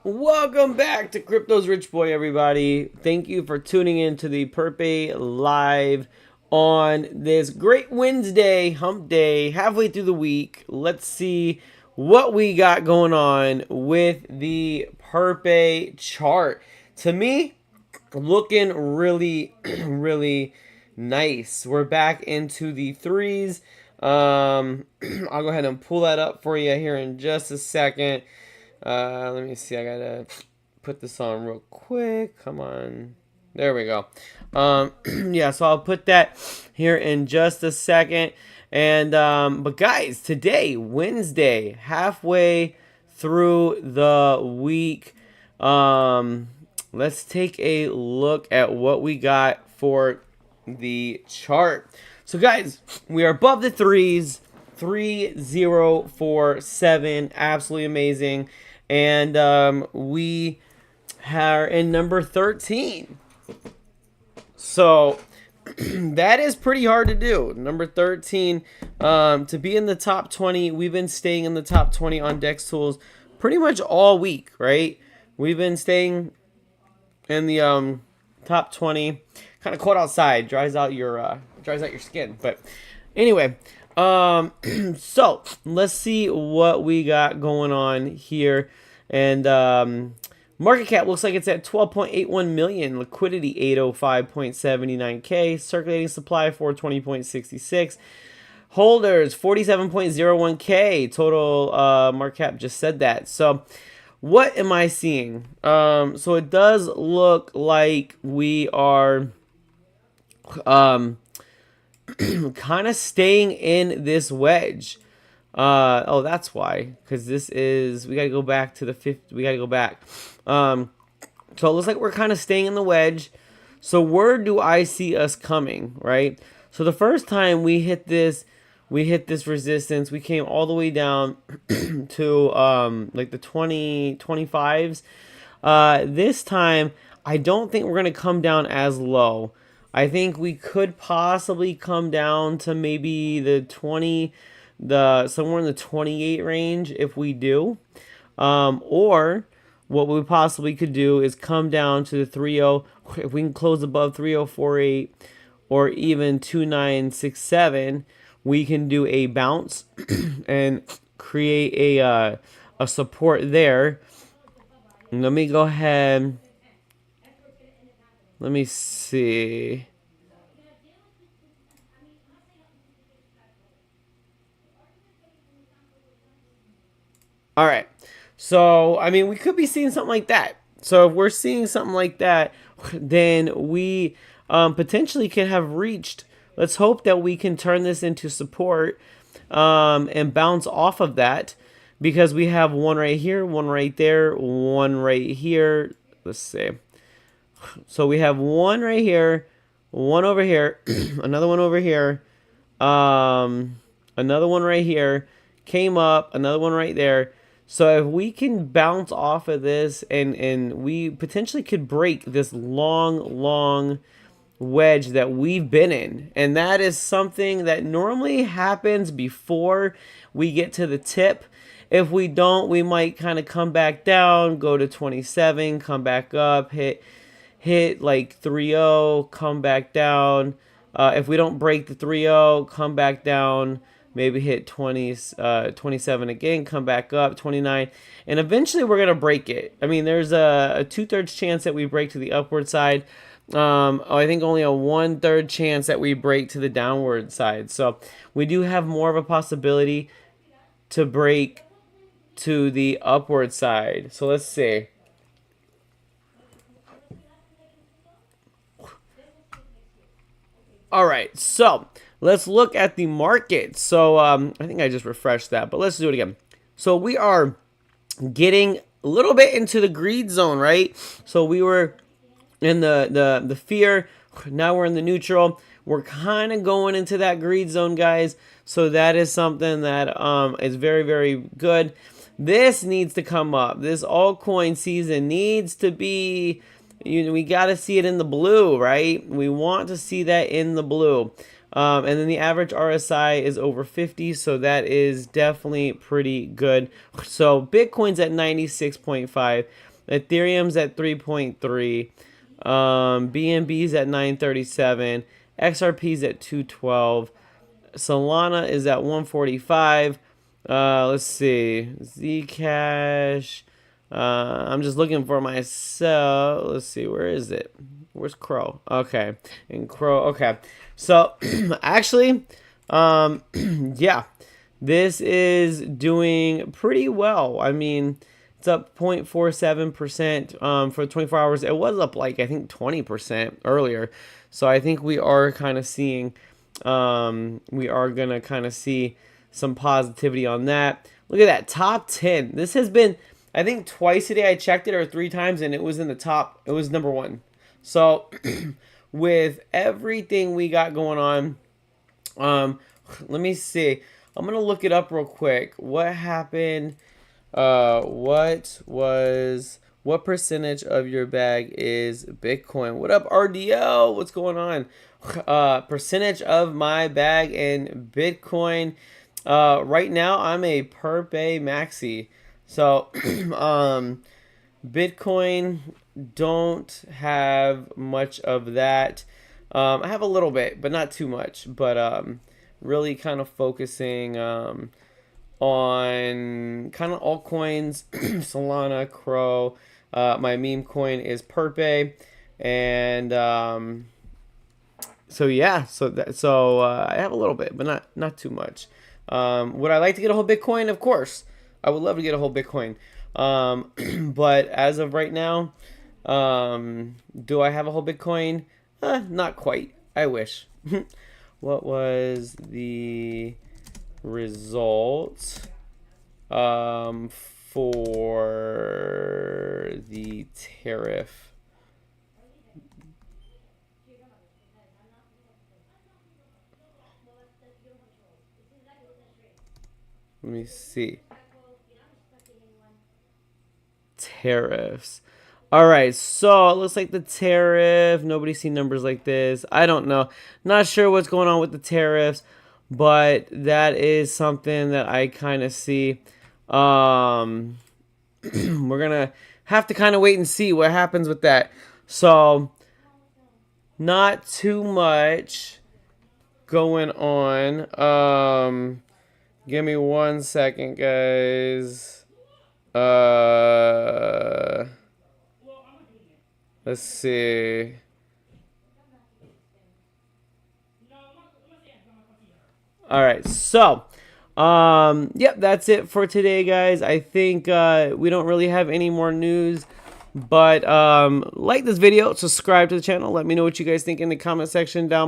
Welcome back to Crypto's Rich Boy, everybody. Thank you for tuning in to the Purpe Live on this great Wednesday, hump day, halfway through the week. Let's see what we got going on with the Purpe chart. To me, looking really, really nice. We're back into the threes. I'll go ahead and pull that up for you here in just a second. Let me see. I gotta put this on real quick. Come on. There we go. Yeah, so I'll put that here in just a second. And but guys, today, Wednesday, halfway through the week, let's take a look at what we got for the chart. So guys, we are above the threes. 3047, absolutely amazing. And we are in number 13. So that is pretty hard to do. Number 13, to be in the top 20. We've been staying in the top 20 on Dex Tools pretty much all week, right? We've been staying in the top 20. Kind of cold outside, dries out your skin. But anyway, so let's see what we got going on here. And market cap looks like it's at 12.81 million, liquidity 805.79k, circulating supply 420.66, holders 47.01k, total market cap just said that. So what am I seeing? So it does look like we are kind of staying in this wedge. Oh, that's why, because this is, we got to go back to the 50, we got to go back. So it looks like we're kind of staying in the wedge. So where do I see us coming, right? So the first time we hit this resistance, we came all the way down to like the 25s. This time, I don't think we're going to come down as low. I think we could possibly come down to maybe the 20, somewhere in the 28 range if we do. Or what we possibly could do is come down to the 30. If we can close above 3048 or even 2967, we can do a bounce and create a support there. Let me go ahead. Let me see. All right. So, I mean, we could be seeing something like that. So, if we're seeing something like that, then we potentially can have reached. Let's hope that we can turn this into support and bounce off of that, because we have one right here, one right there, one right here. Let's see. So we have one right here, one over here, another one over here, another one right here, came up, another one right there. So if we can bounce off of this and we potentially could break this long wedge that we've been in. And that is something that normally happens before we get to the tip. If we don't, we might kind of come back down, go to 27, come back up, hit like 3-0, come back down. If we don't break the 3-0, come back down, maybe hit 27 again, come back up, 29, and eventually we're going to break it. I mean, there's a 2/3 chance that we break to the upward side. I think only a 1/3 chance that we break to the downward side. So we do have more of a possibility to break to the upward side. So let's see. All right, so let's look at the market. So I think I just refreshed that, but let's do it again. So we are getting a little bit into the greed zone, right? So we were in the fear. Now we're in the neutral. We're kind of going into that greed zone, guys. So that is something that is very, very good. This needs to come up. This altcoin season needs to be, we got to see it in the blue, right? We want to see that in the blue. And then the average RSI is over 50, so that is definitely pretty good. So Bitcoin's at 96.5, Ethereum's at 3.3, BNB's at 937, XRP's at 212, Solana is at 145. Let's see, Zcash. I'm just looking for myself. Let's see, where is it? Where's Crow? Okay, and Crow. Okay, so actually, yeah, this is doing pretty well. I mean, it's up 0.47% for 24 hours. It was up like I think 20% earlier. So I think we are kind of seeing, we are gonna kind of see some positivity on that. Look at that top 10. This has been, I think twice a day I checked it, or 3 times, and it was in the top. It was number 1. So with everything we got going on, let me see. I'm gonna look it up real quick. What happened? What percentage of your bag is Bitcoin? What up, RDL? What's going on? Percentage of my bag in Bitcoin. Right now I'm a Purpe Maxi. So, Bitcoin, don't have much of that. I have a little bit, but not too much. But really kind of focusing on kind of altcoins, Solana, Crow. My meme coin is Purpe, and so yeah, so I have a little bit, but not too much. Would I like to get a whole Bitcoin? Of course. I would love to get a whole Bitcoin. But as of right now, do I have a whole Bitcoin? Not quite. I wish. What was the result for the tariff? Let me see. Tariffs. All right, so it looks like the tariff. Nobody's seen numbers like this. I don't know. Not sure what's going on with the tariffs, but that is something that I kind of see. We're gonna have to kind of wait and see what happens with that. So, not too much going on. Give me 1 second, guys. Let's see. All right, so yep, that's it for today, guys. I think we don't really have any more news, but like this video, subscribe to the channel, let me know what you guys think in the comment section down below.